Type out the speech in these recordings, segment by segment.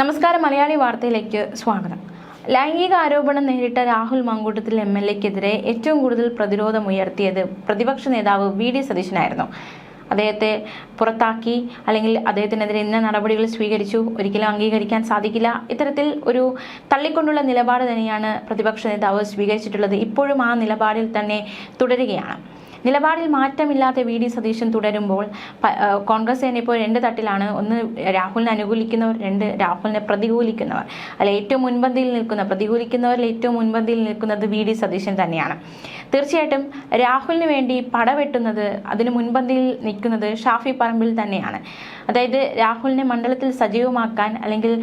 നമസ്കാരം. മലയാളി വാർത്തയിലേക്ക് സ്വാഗതം. ലൈംഗിക ആരോപണം നേരിട്ട രാഹുൽ മങ്കൂട്ടത്തിൽ എംഎൽഎക്കെതിരെ ഏറ്റവും കൂടുതൽ പ്രതിരോധമുയർത്തിയത് പ്രതിപക്ഷ നേതാവ് വി.ഡി. സതീശനായിരുന്നു. അദ്ദേഹത്തെ പുറത്താക്കി അല്ലെങ്കിൽ അദ്ദേഹത്തിനെതിരെ ഇന്ന നടപടികൾ സ്വീകരിച്ചു, ഒരിക്കലും അംഗീകരിക്കാൻ സാധിക്കില്ല, ഇത്തരത്തിൽ ഒരു തള്ളിക്കൊണ്ടുള്ള നിലപാട് തന്നെയാണ് പ്രതിപക്ഷ നേതാവ് സ്വീകരിച്ചിട്ടുള്ളത്. ഇപ്പോഴും ആ നിലപാടിൽ തന്നെ തുടരുകയാണ്. നിലപാടിൽ മാറ്റമില്ലാത്ത വി.ഡി. സതീശൻ തുടരുമ്പോൾ കോൺഗ്രസ് തന്നെ ഇപ്പോൾ രണ്ട് തട്ടിലാണ്. ഒന്ന് രാഹുലിനെ അനുകൂലിക്കുന്നവർ, രണ്ട് രാഹുലിനെ പ്രതികൂലിക്കുന്നവർ. അല്ല, ഏറ്റവും മുൻപന്തിയിൽ നിൽക്കുന്ന പ്രതികൂലിക്കുന്നവരിൽ ഏറ്റവും മുൻപന്തിയിൽ നിൽക്കുന്നത് വി.ഡി. സതീശൻ തന്നെയാണ്. തീർച്ചയായിട്ടും രാഹുലിന് വേണ്ടി പടവെട്ടുന്നത്, അതിന് മുൻപന്തിയിൽ നിൽക്കുന്നത് ഷാഫി പറമ്പിൽ തന്നെയാണ്. അതായത് രാഹുലിനെ മണ്ഡലത്തിൽ സജീവമാക്കാൻ അല്ലെങ്കിൽ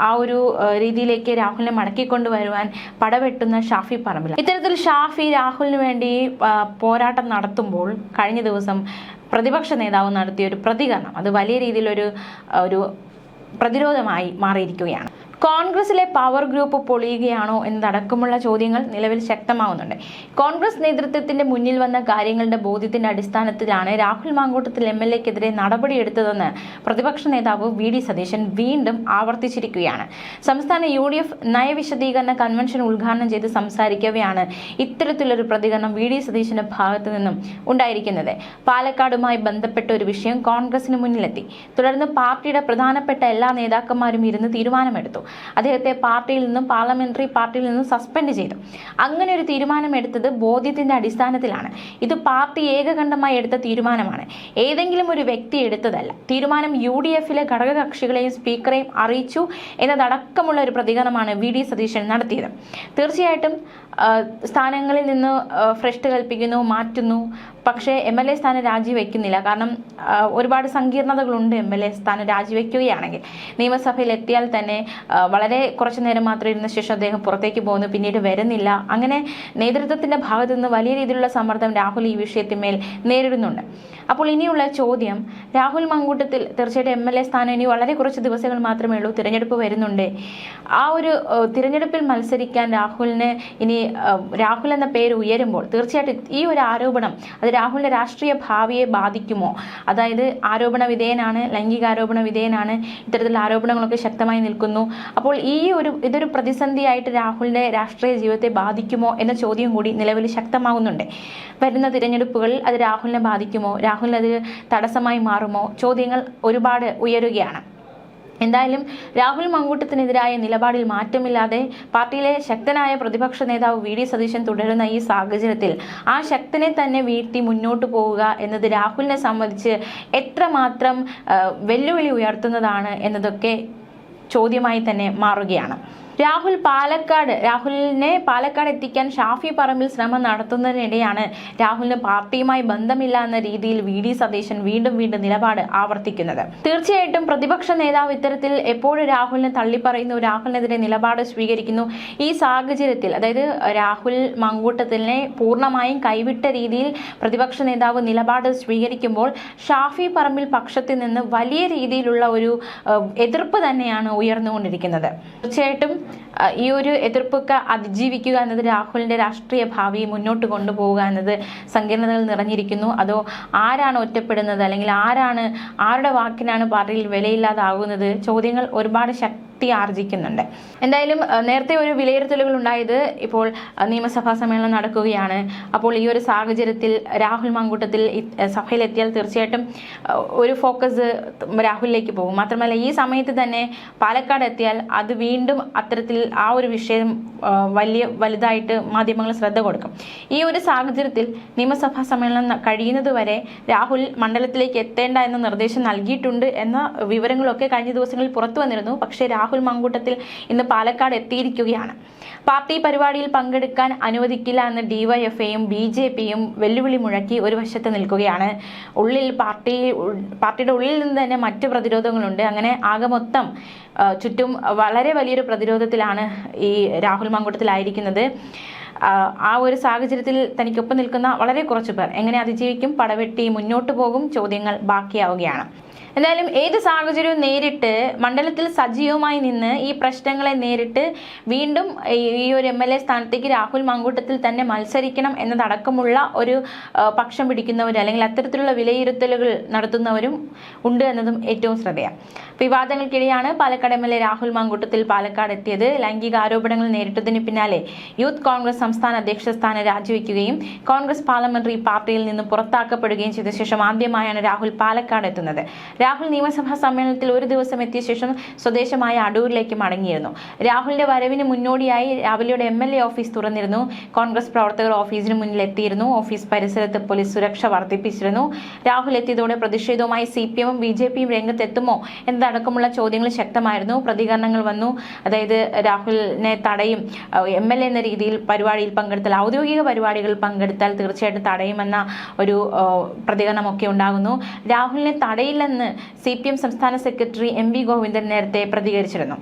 ആ ഒരു രീതിയിലേക്ക് രാഹുലിനെ മടക്കിക്കൊണ്ടുവരുവാൻ പടവെട്ടുന്ന ഷാഫി പറമ്പിൽ. ഇത്തരത്തിൽ ഷാഫി രാഹുലിന് വേണ്ടി പോരാട്ടം നടത്തുമ്പോൾ കഴിഞ്ഞ ദിവസം പ്രതിപക്ഷ നേതാവ് നടത്തിയ ഒരു പ്രതികരണം അത് വലിയ രീതിയിലൊരു പ്രതിരോധമായി മാറിയിരിക്കുകയാണ്. കോൺഗ്രസിലെ പവർ ഗ്രൂപ്പ് പൊളിയുകയാണോ എന്നതടക്കമുള്ള ചോദ്യങ്ങൾ നിലവിൽ ശക്തമാവുന്നുണ്ട്. കോൺഗ്രസ് നേതൃത്വത്തിന്റെ മുന്നിൽ വന്ന കാര്യങ്ങളുടെ ബോധ്യത്തിന്റെ അടിസ്ഥാനത്തിലാണ് രാഹുൽ മാങ്കൂട്ടത്തിൽ എംഎൽഎക്കെതിരെ നടപടിയെടുത്തതെന്ന് പ്രതിപക്ഷ നേതാവ് വി.ഡി. സതീശൻ വീണ്ടും ആവർത്തിച്ചിരിക്കുകയാണ്. സംസ്ഥാന UDF നയവിശദീകരണ കൺവെൻഷൻ ഉദ്ഘാടനം ചെയ്ത് സംസാരിക്കവെയാണ് ഇത്തരത്തിലൊരു പ്രതികരണം വി.ഡി. സതീശന്റെ ഭാഗത്തു നിന്നും ഉണ്ടായിരിക്കുന്നത്. പാലക്കാടുമായി ബന്ധപ്പെട്ട ഒരു വിഷയം കോൺഗ്രസിന് മുന്നിലെത്തി. തുടർന്ന് പാർട്ടിയുടെ പ്രധാനപ്പെട്ട എല്ലാ നേതാക്കന്മാരും ഇരുന്ന് തീരുമാനമെടുത്തു. അദ്ദേഹത്തെ പാർട്ടിയിൽ നിന്നും പാർലമെന്ററി പാർട്ടിയിൽ നിന്നും സസ്പെൻഡ് ചെയ്തു. അങ്ങനെ ഒരു തീരുമാനം എടുത്തത് ബോധ്യത്തിന്റെ അടിസ്ഥാനത്തിലാണ്. ഇത് പാർട്ടി ഏകകണ്ഠമായി എടുത്ത തീരുമാനമാണ്, ഏതെങ്കിലും ഒരു വ്യക്തി എടുത്തതല്ല. തീരുമാനം UDFിലെ ഘടകകക്ഷികളെയും സ്പീക്കറെയും അറിയിച്ചു എന്നതടക്കമുള്ള ഒരു പ്രതികരണമാണ് വി.ഡി. സതീശൻ നടത്തിയത്. തീർച്ചയായിട്ടും സ്ഥാനങ്ങളിൽ നിന്ന് ഭ്രഷ്ട് കൽപ്പിക്കുന്നു, മാറ്റുന്നു. പക്ഷേ MLA സ്ഥാനം രാജിവെക്കുന്നില്ല. കാരണം ഒരുപാട് സങ്കീർണതകളുണ്ട് MLA സ്ഥാനം രാജിവെക്കുകയാണെങ്കിൽ. നിയമസഭയിൽ എത്തിയാൽ തന്നെ വളരെ കുറച്ചു നേരം മാത്രം ഇരുന്ന ശേഷം അദ്ദേഹം പുറത്തേക്ക് പോകുന്നു, പിന്നീട് വരുന്നില്ല. അങ്ങനെ നേതൃത്വത്തിന്റെ ഭാഗത്തു നിന്ന് വലിയ രീതിയിലുള്ള സമ്മർദ്ദം രാഹുൽ ഈ വിഷയത്തിന്മേൽ നേരിടുന്നുണ്ട്. അപ്പോൾ ഇനിയുള്ള ചോദ്യം, രാഹുൽ മങ്കൂട്ടത്തിൽ തീർച്ചയായിട്ടും MLA സ്ഥാനം ഇനി വളരെ കുറച്ച് ദിവസങ്ങൾ മാത്രമേ ഉള്ളൂ, തിരഞ്ഞെടുപ്പ് വരുന്നുണ്ട്. ആ ഒരു തിരഞ്ഞെടുപ്പിൽ മത്സരിക്കാൻ രാഹുലിന് ഇനി രാഹുൽ എന്ന പേര് ഉയരുമ്പോൾ തീർച്ചയായിട്ടും ഈ ഒരു ആരോപണം അത് രാഹുലിന്റെ രാഷ്ട്രീയ ഭാവിയെ ബാധിക്കുമോ? അതായത് ആരോപണ വിധേയനാണ്, ലൈംഗികാരോപണ വിധേയനാണ്, ഇത്തരത്തിലുള്ള ആരോപണങ്ങളൊക്കെ ശക്തമായി നിൽക്കുന്നു. അപ്പോൾ ഇതൊരു പ്രതിസന്ധിയായിട്ട് രാഹുലിന്റെ രാഷ്ട്രീയ ജീവിതത്തെ ബാധിക്കുമോ എന്ന ചോദ്യം കൂടി നിലവിൽ ശക്തമാകുന്നുണ്ട്. വരുന്ന തിരഞ്ഞെടുപ്പുകളിൽ അത് രാഹുലിനെ ബാധിക്കുമോ? രാഹുലിന് അത് തടസ്സമായി മാറുമോ? ചോദ്യങ്ങൾ ഒരുപാട് ഉയരുകയാണ്. എന്തായാലും രാഹുൽ മങ്കൂട്ടത്തിനെതിരായ നിലപാടിൽ മാറ്റമില്ലാതെ പാർട്ടിയിലെ ശക്തനായ പ്രതിപക്ഷ നേതാവ് വി.ഡി. സതീശൻ തുടരുന്ന ഈ സാഹചര്യത്തിൽ ആ ശക്തനെ തന്നെ വീഴ്ത്തി മുന്നോട്ട് പോവുക എന്നത് രാഹുലിനെ സംബന്ധിച്ച് എത്രമാത്രം വെല്ലുവിളി ഉയർത്തുന്നതാണ് എന്നതൊക്കെ ചോദ്യമായി തന്നെ മാറുകയാണ്. രാഹുലിനെ പാലക്കാട് എത്തിക്കാൻ ഷാഫി പറമ്പിൽ ശ്രമം നടത്തുന്നതിനിടെയാണ് രാഹുലിന് പാർട്ടിയുമായി ബന്ധമില്ല എന്ന രീതിയിൽ വി.ഡി. സതീശൻ വീണ്ടും നിലപാട് ആവർത്തിക്കുന്നത്. തീർച്ചയായിട്ടും പ്രതിപക്ഷ നേതാവ് ഇത്തരത്തിൽ എപ്പോഴും രാഹുലിനെ തള്ളിപ്പറയുന്നു, രാഹുലിനെതിരെ നിലപാട് സ്വീകരിക്കുന്നു. ഈ സാഹചര്യത്തിൽ അതായത് രാഹുൽ മങ്കൂട്ടത്തിനെ പൂർണ്ണമായും കൈവിട്ട രീതിയിൽ പ്രതിപക്ഷ നേതാവ് നിലപാട് സ്വീകരിക്കുമ്പോൾ ഷാഫി പറമ്പിൽ പക്ഷത്തിൽ നിന്ന് വലിയ രീതിയിലുള്ള ഒരു എതിർപ്പ് തന്നെയാണ് ഉയർന്നുകൊണ്ടിരിക്കുന്നത്. തീർച്ചയായിട്ടും ഈ ഒരു എതിർപ്പൊക്കെ അതിജീവിക്കുക എന്നത് രാഹുലിന്റെ രാഷ്ട്രീയ ഭാവി മുന്നോട്ട് കൊണ്ടുപോവുക എന്നത് സങ്കീർണതകൾ നിറഞ്ഞിരിക്കുന്നു. അതോ ആരാണ് ഒറ്റപ്പെടുന്നത്, അല്ലെങ്കിൽ ആരുടെ വാക്കിനാണ് പാർട്ടിയിൽ വിലയില്ലാതാകുന്നത്? ചോദ്യങ്ങൾ ഒരുപാട് ആർജിക്കുന്നുണ്ട്. എന്തായാലും നേരത്തെ ഒരു വിലയിരുത്തലുകൾ ഉണ്ടായത് ഇപ്പോൾ നിയമസഭാ സമ്മേളനം നടക്കുകയാണ്. അപ്പോൾ ഈ ഒരു സാഹചര്യത്തിൽ രാഹുൽ മങ്കൂട്ടത്തിൽ സഭയിലെത്തിയാൽ തീർച്ചയായിട്ടും ഒരു ഫോക്കസ് രാഹുലിലേക്ക് പോകും. മാത്രമല്ല ഈ സമയത്ത് തന്നെ പാലക്കാട് എത്തിയാൽ അത് വീണ്ടും അത്തരത്തിൽ ആ ഒരു വിഷയം വലുതായിട്ട് മാധ്യമങ്ങൾ ശ്രദ്ധ കൊടുക്കും. ഈ ഒരു സാഹചര്യത്തിൽ നിയമസഭാ സമ്മേളനം കഴിയുന്നതുവരെ രാഹുൽ മണ്ഡലത്തിലേക്ക് എത്തേണ്ട എന്ന നിർദ്ദേശം നൽകിയിട്ടുണ്ട് എന്ന വിവരങ്ങളൊക്കെ കഴിഞ്ഞ ദിവസങ്ങളിൽ പുറത്തു വന്നിരുന്നു. പക്ഷേ രാഹുൽ മങ്കൂട്ടത്തിൽ ഇന്ന് പാലക്കാട് എത്തിയിരിക്കുകയാണ്. പാർട്ടി പരിപാടിയിൽ പങ്കെടുക്കാൻ അനുവദിക്കില്ല എന്ന് DYFഐയും BJPയും വെല്ലുവിളി മുഴക്കി ഒരു വശത്ത് നിൽക്കുകയാണ്. പാർട്ടിയുടെ ഉള്ളിൽ നിന്ന് തന്നെ മറ്റു പ്രതിരോധങ്ങളുണ്ട്. അങ്ങനെ ആകെ മൊത്തം ചുറ്റും വളരെ വലിയൊരു പ്രതിരോധത്തിലാണ് ഈ രാഹുൽ മങ്കൂട്ടത്തിലായിരിക്കുന്നത്. ആ ഒരു സാഹചര്യത്തിൽ തനിക്കൊപ്പം നിൽക്കുന്ന വളരെ കുറച്ചു പേർ എങ്ങനെ അതിജീവിക്കും, പടവെട്ടി മുന്നോട്ട് പോകും? ചോദ്യങ്ങൾ ബാക്കിയാവുകയാണ്. എന്തായാലും ഏത് സാഹചര്യവും നേരിട്ട് മണ്ഡലത്തിൽ സജീവമായി നിന്ന് ഈ പ്രശ്നങ്ങളെ നേരിട്ട് വീണ്ടും ഈ ഒരു MLA സ്ഥാനത്തേക്ക് രാഹുൽ മാങ്കൂട്ടത്തിൽ തന്നെ മത്സരിക്കണം എന്നതടക്കമുള്ള ഒരു പക്ഷം പിടിക്കുന്നവരും അല്ലെങ്കിൽ അത്തരത്തിലുള്ള വിലയിരുത്തലുകൾ നടത്തുന്നവരും ഉണ്ട് എന്നതും ഏറ്റവും ശ്രദ്ധേയം. വിവാദങ്ങൾക്കിടെയാണ് പാലക്കാട് MLA രാഹുൽ മാങ്കൂട്ടത്തിൽ പാലക്കാട് എത്തിയത്. ലൈംഗിക ആരോപണങ്ങൾ നേരിട്ടതിന് പിന്നാലെ യൂത്ത് കോൺഗ്രസ് സംസ്ഥാന അധ്യക്ഷ സ്ഥാനം രാജിവെക്കുകയും കോൺഗ്രസ് പാർലമെന്ററി പാർട്ടിയിൽ നിന്ന് പുറത്താക്കപ്പെടുകയും ചെയ്ത ശേഷം ആദ്യമായാണ് രാഹുൽ പാലക്കാട് എത്തുന്നത്. രാഹുൽ നിയമസഭാ സമ്മേളനത്തിൽ ഒരു ദിവസം എത്തിയ ശേഷം സ്വദേശമായ അടൂരിലേക്ക് മടങ്ങിയിരുന്നു. രാഹുലിന്റെ വരവിന് മുന്നോടിയായി രാവിലെയുടെ MLA ഓഫീസ് തുറന്നിരുന്നു. കോൺഗ്രസ് പ്രവർത്തകർ ഓഫീസിന് മുന്നിൽ എത്തിയിരുന്നു. ഓഫീസ് പരിസരത്ത് പോലീസ് സുരക്ഷ വർദ്ധിപ്പിച്ചിരുന്നു. രാഹുൽ എത്തിയതോടെ പ്രതിഷേധവുമായി CPM-ഉം BJP-യും രംഗത്തെത്തുമോ എന്നതടക്കമുള്ള ചോദ്യങ്ങൾ ശക്തമായിരുന്നു. പ്രതികരണങ്ങൾ വന്നു. അതായത് രാഹുലിനെ തടയും, MLA എന്ന രീതിയിൽ പരിപാടിയിൽ പങ്കെടുത്താൽ, ഔദ്യോഗിക പരിപാടികളിൽ പങ്കെടുത്താൽ തീർച്ചയായിട്ടും തടയുമെന്ന ഒരു പ്രതികരണമൊക്കെ ഉണ്ടാകുന്നു. രാഹുലിനെ തടയില്ലെന്ന് CPM സംസ്ഥാന സെക്രട്ടറി MV ഗോവിന്ദൻ നേരത്തെ പ്രതികരിച്ചിരുന്നു.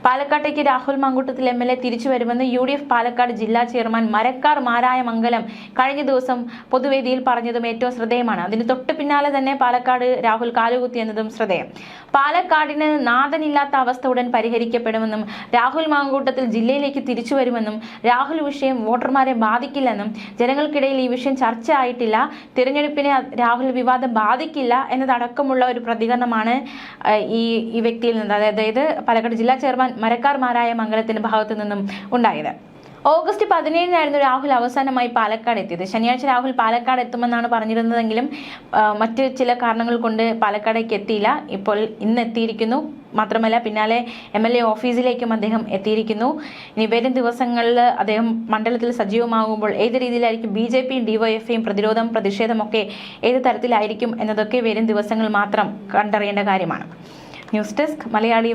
പാലക്കാട്ടേക്ക് രാഹുൽ മാങ്കൂട്ടത്തിൽ MLA തിരിച്ചു വരുമെന്ന് UDF പാലക്കാട് ജില്ലാ ചെയർമാൻ മരക്കാർ മാരായ മംഗലം കഴിഞ്ഞ ദിവസം പൊതുവേദിയിൽ പറഞ്ഞതും ഏറ്റവും ശ്രദ്ധേയമാണ്. അതിന് തൊട്ട് പിന്നാലെ തന്നെ പാലക്കാട് രാഹുൽ കാലുകുത്തി എന്നതും ശ്രദ്ധേയം. പാലക്കാടിന് നാഥനില്ലാത്ത അവസ്ഥ ഉടൻ പരിഹരിക്കപ്പെടുമെന്നും രാഹുൽ മാങ്കൂട്ടത്തിൽ ജില്ലയിലേക്ക് തിരിച്ചു വരുമെന്നും രാഹുൽ വിഷയം വോട്ടർമാരെ ബാധിക്കില്ലെന്നും ജനങ്ങൾക്കിടയിൽ ഈ വിഷയം ചർച്ച ആയിട്ടില്ല, തിരഞ്ഞെടുപ്പിനെ രാഹുൽ വിവാദം ബാധിക്കില്ല എന്നതടക്കമുള്ള ഒരു പ്രതികരണമാണ് ഈ വ്യക്തിയിൽ നിന്ന്, അതായത് പാലക്കാട് ജില്ലാ ചെയർമാൻ മരക്കാർ മാരായ മംഗലത്തിന്റെ ഭാഗത്തു നിന്നും ഉണ്ടായത്. ഓഗസ്റ്റ് 17-നായിരുന്നു രാഹുൽ അവസാനമായി പാലക്കാട് എത്തിയത്. ശനിയാഴ്ച രാഹുൽ പാലക്കാട് എത്തുമെന്നാണ് പറഞ്ഞിരുന്നതെങ്കിലും മറ്റ് ചില കാരണങ്ങൾ കൊണ്ട് പാലക്കാടേക്ക് എത്തിയില്ല. ഇപ്പോൾ ഇന്ന് എത്തിയിരിക്കുന്നു. മാത്രമല്ല പിന്നാലെ MLA ഓഫീസിലേക്കും അദ്ദേഹം എത്തിയിരിക്കുന്നു. ഇനി വരും ദിവസങ്ങളിൽ അദ്ദേഹം മണ്ഡലത്തിൽ സജീവമാകുമ്പോൾ ഏത് രീതിയിലായിരിക്കും BJP-യും DYFI-യും പ്രതിഷേധമൊക്കെ ഏത് തരത്തിലായിരിക്കും എന്നതൊക്കെ വരും ദിവസങ്ങൾ മാത്രം കണ്ടറിയേണ്ട കാര്യമാണ്. News desk Malayali.